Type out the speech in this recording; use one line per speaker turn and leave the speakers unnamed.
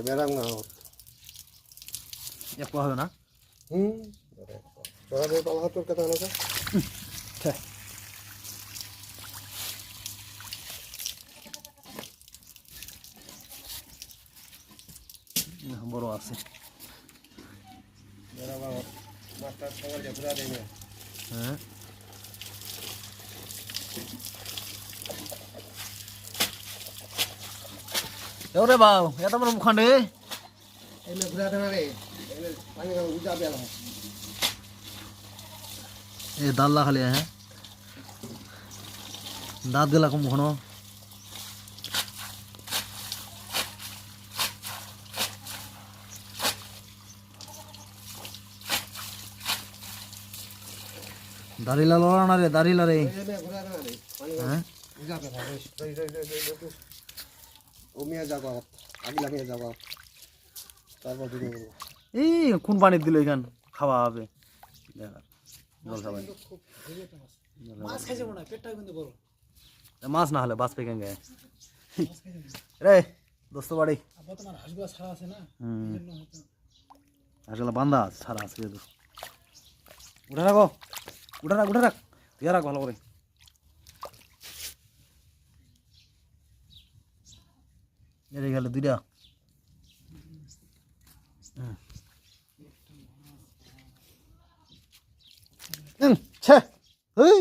বেড়াং না
এক পোয়া হবে না
তোরা দিয়ে পালা তোর কথা হলো
বড় আছে হ্যাঁ एवढे भाव येता पण मुखांडे
एने घुरा देना रे एने पानी का उजा बेला
ए दाल खाली है दाद दिला को मुखनो दारीला लोला ना रे दारीला रे
एने घुरा देना रे पानी का उजा बेला रे ওমিয়া যাবো আগলা মিয়া যাবো তারপর দিনে বলবো
এই কোন পানি দিল এখান খাওয়া হবে দেখা জল খাওয়া
মাছ খাইছে মনে হয় পেটটা কিন্তু বড়
মাছ না হলে বাস পেকেন গে রে দোস্ত বাড়ি
আবার তোমার হাঁসগুলো ছাড়া আছে না
হাঁসগুলো বান্ধা ছাড়া আছে যেহেতু উঠে রাখো উঠে রাখ দিয়ে রাখ ভালো করে এর গেল দুইটা ছে এই